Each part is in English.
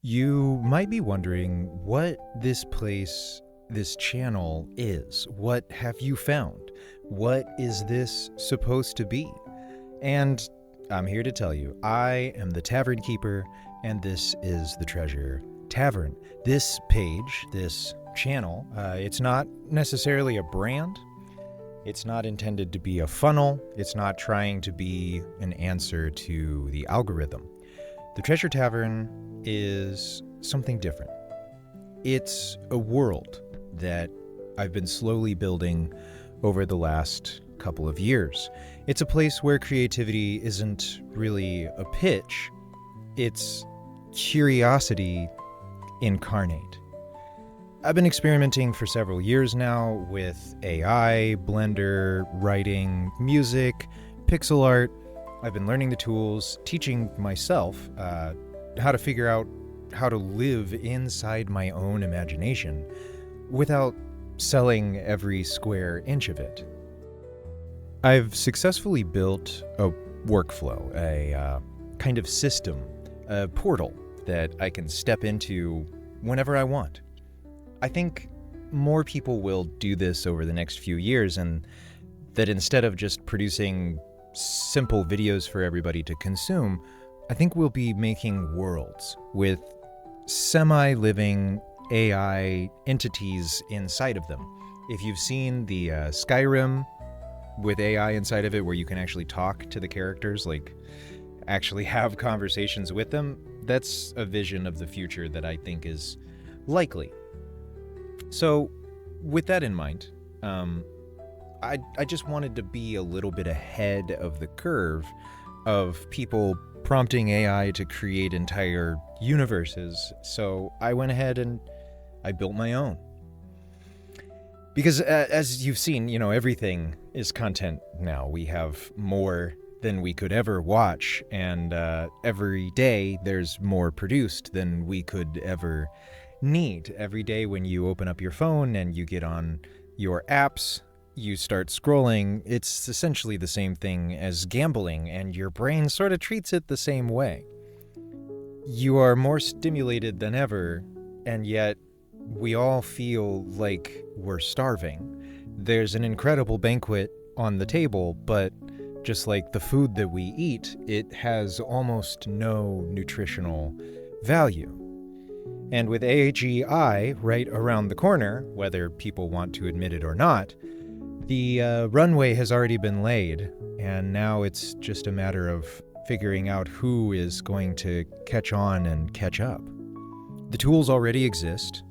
You might be wondering what this place, this channel is. What have you found? What is this supposed to be? And I'm here to tell you, I am the Tavernkeeper, and this is the Treasure Tavern. This page, this channel, it's not necessarily a brand. It's not intended to be a funnel. It's not trying to be an answer to the algorithm. The Treasure Tavern is something different. It's a world that I've been slowly building over the last couple of years. It's a place where creativity isn't really a pitch. It's curiosity incarnate. I've been experimenting for several years now with AI, Blender, writing, music, pixel art. I've been learning the tools, teaching myself how to figure out how to live inside my own imagination without selling every square inch of it. I've successfully built a workflow, a kind of system, a portal that I can step into whenever I want. I think more people will do this over the next few years, and that instead of just producing simple videos for everybody to consume, I think we'll be making worlds with semi-living AI entities inside of them. If you've seen the Skyrim with AI inside of it, where you can actually talk to the characters, like actually have conversations with them, that's a vision of the future that I think is likely. So, with that in mind, I just wanted to be a little bit ahead of the curve of people prompting AI to create entire universes. So I went ahead and I built my own. Because as you've seen, everything is content now. We have more than we could ever watch, and every day there's more produced than we could ever need. Every day when you open up your phone and you get on your apps, you start scrolling, it's essentially the same thing as gambling, and your brain sort of treats it the same way. You are more stimulated than ever, and yet we all feel like we're starving. There's an incredible banquet on the table, but just like the food that we eat, it has almost no nutritional value. And with AGI right around the corner, whether people want to admit it or not, the runway has already been laid, and now it's just a matter of figuring out who is going to catch on and catch up. The tools already exist.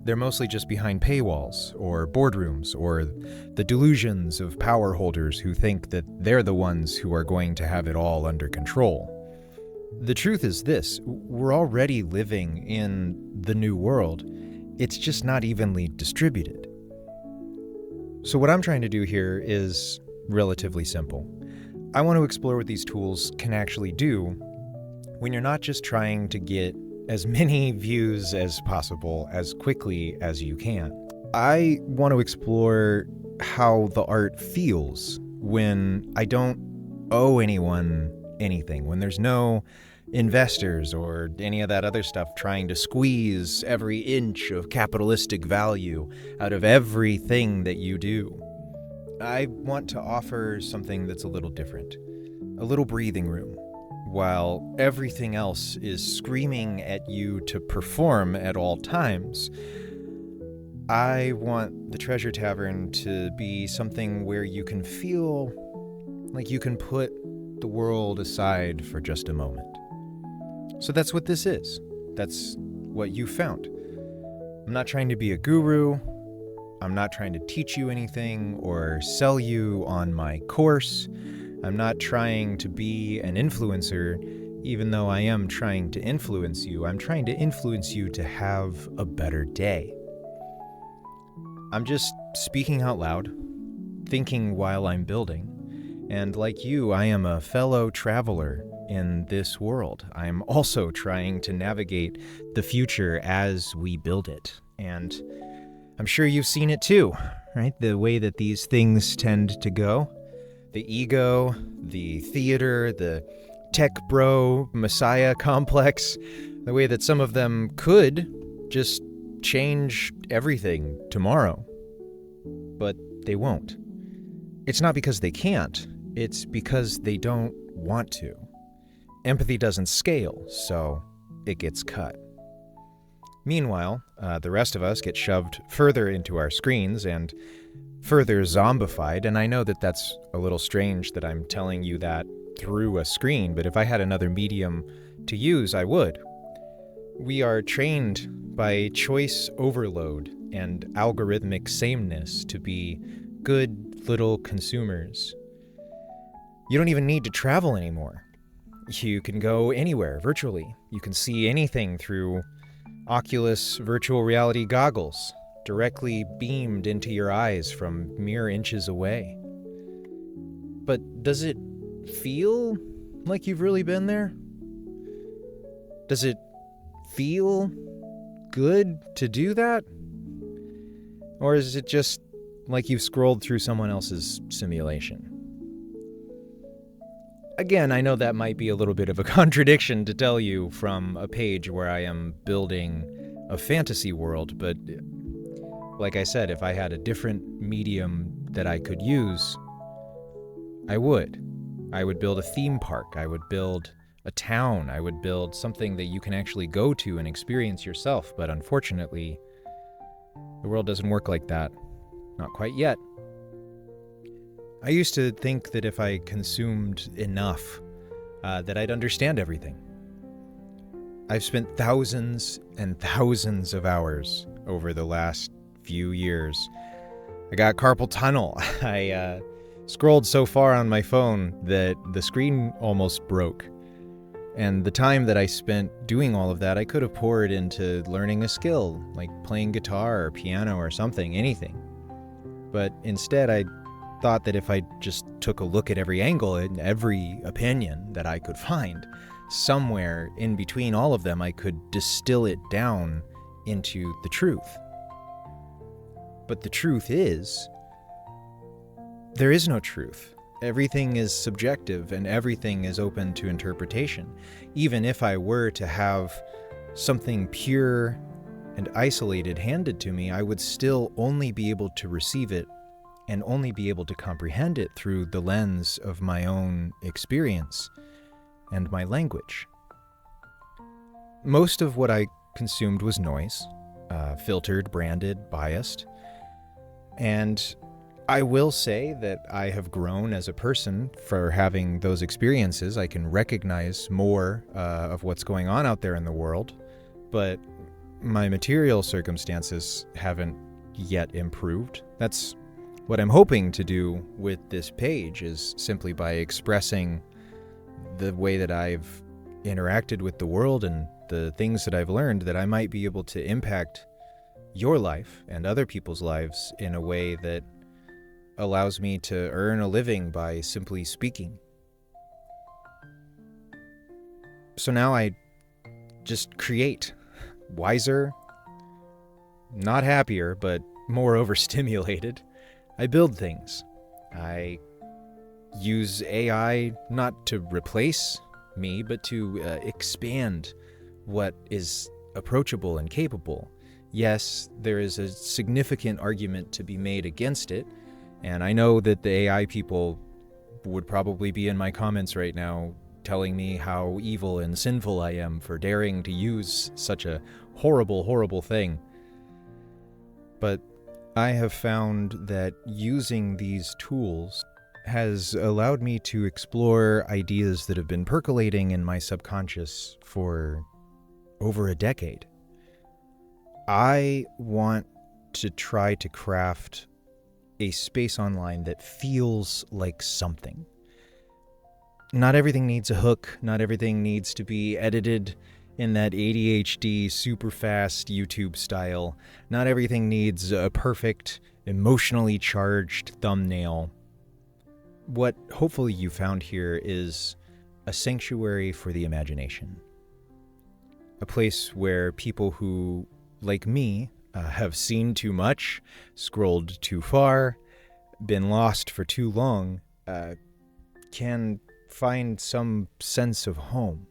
They're mostly just behind paywalls, or boardrooms, or the delusions of power holders who think that they're the ones who are going to have it all under control. The truth is this: we're already living in the new world. It's just not evenly distributed. So what I'm trying to do here is relatively simple. I want to explore what these tools can actually do when you're not just trying to get as many views as possible as quickly as you can. I want to explore how the art feels when I don't owe anyone anything, when there's no investors or any of that other stuff trying to squeeze every inch of capitalistic value out of everything that you do. I want to offer something that's a little different, a little breathing room, while everything else is screaming at you to perform at all times. I want the Treasure Tavern to be something where you can feel like you can put the world aside for just a moment. So that's what this is. That's what you found. I'm not trying to be a guru. I'm not trying to teach you anything or sell you on my course. I'm not trying to be an influencer, even though I am trying to influence you. I'm trying to influence you to have a better day. I'm just speaking out loud, thinking while I'm building. And like you, I am a fellow traveler in this world. I'm also trying to navigate the future as we build it. And I'm sure you've seen it too, right? The way that these things tend to go. The ego, the theater, the tech bro messiah complex, the way that some of them could just change everything tomorrow. But they won't. It's not because they can't, it's because they don't want to. Empathy doesn't scale, so it gets cut. Meanwhile, the rest of us get shoved further into our screens and further zombified, and I know that that's a little strange that I'm telling you that through a screen, but if I had another medium to use, I would. We are trained by choice overload and algorithmic sameness to be good little consumers. You don't even need to travel anymore. You can go anywhere virtually. You can see anything through Oculus virtual reality goggles, directly beamed into your eyes from mere inches away. But does it feel like you've really been there? Does it feel good to do that? Or is it just like you've scrolled through someone else's simulation? Again, I know that might be a little bit of a contradiction to tell you from a page where I am building a fantasy world, but like I said, if I had a different medium that I could use, I would. I would build a theme park. I would build a town. I would build something that you can actually go to and experience yourself. But unfortunately, the world doesn't work like that. Not quite yet. I used to think that if I consumed enough, that I'd understand everything. I've spent thousands and thousands of hours over the last few years. I got carpal tunnel. I scrolled so far on my phone that the screen almost broke. And the time that I spent doing all of that, I could have poured into learning a skill, like playing guitar or piano or something, anything. But instead, I thought that if I just took a look at every angle and every opinion that I could find, somewhere in between all of them, I could distill it down into the truth. But the truth is, there is no truth. Everything is subjective and everything is open to interpretation. Even if I were to have something pure and isolated handed to me, I would still only be able to receive it and only be able to comprehend it through the lens of my own experience and my language. Most of what I consumed was noise, filtered, branded, biased. And I will say that I have grown as a person for having those experiences. I can recognize more of what's going on out there in the world, but my material circumstances haven't yet improved. That's what I'm hoping to do with this page, is simply by expressing the way that I've interacted with the world and the things that I've learned, that I might be able to impact your life and other people's lives in a way that allows me to earn a living by simply speaking. So now I just create, wiser, not happier, but more overstimulated. I build things. I use AI not to replace me, but to expand what is approachable and capable. Yes, there is a significant argument to be made against it, and I know that the AI people would probably be in my comments right now telling me how evil and sinful I am for daring to use such a horrible, horrible thing. But I have found that using these tools has allowed me to explore ideas that have been percolating in my subconscious for over a decade. I want to try to craft a space online that feels like something. Not everything needs a hook. Not everything needs to be edited in that ADHD super fast YouTube style. Not everything needs a perfect, emotionally charged thumbnail. What hopefully you found here is a sanctuary for the imagination. A place where people who, like me, have seen too much, scrolled too far, been lost for too long, can find some sense of home.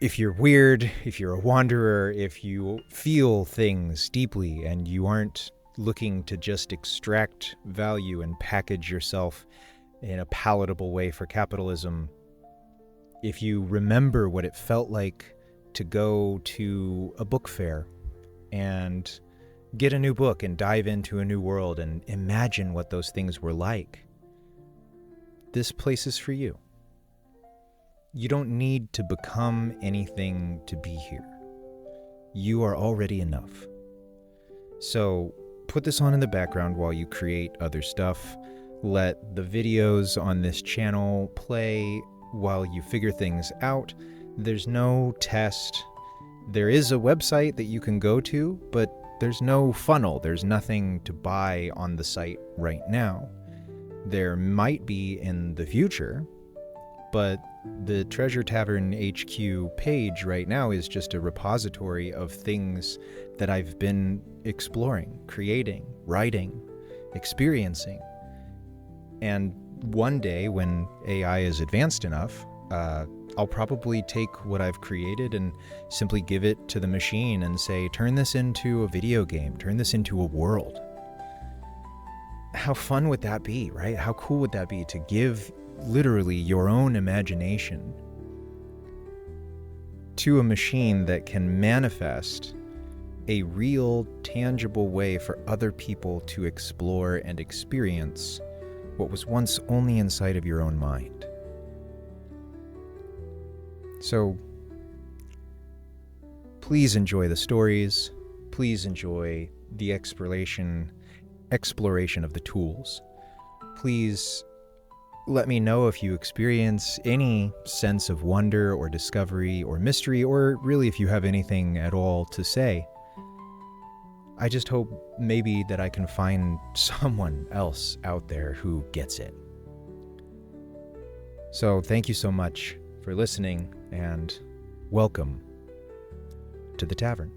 If you're weird, if you're a wanderer, if you feel things deeply and you aren't looking to just extract value and package yourself in a palatable way for capitalism, if you remember what it felt like to go to a book fair and get a new book and dive into a new world and imagine what those things were like, this place is for you. You don't need to become anything to be here. You are already enough. So put this on in the background while you create other stuff. Let the videos on this channel play while you figure things out. There's no test. There is a website that you can go to, but there's no funnel. There's nothing to buy on the site right now. There might be in the future, but the Treasure Tavern HQ page right now is just a repository of things that I've been exploring, creating, writing, experiencing. And one day when AI is advanced enough, I'll probably take what I've created and simply give it to the machine and say, turn this into a video game, turn this into a world. How fun would that be, right? How cool would that be to give literally your own imagination to a machine that can manifest a real, tangible way for other people to explore and experience what was once only inside of your own mind. So, please enjoy the stories. Please enjoy the exploration of the tools. Please let me know if you experience any sense of wonder or discovery or mystery, or really if you have anything at all to say. I just hope maybe that I can find someone else out there who gets it. So thank you so much for listening, and welcome to the Tavern.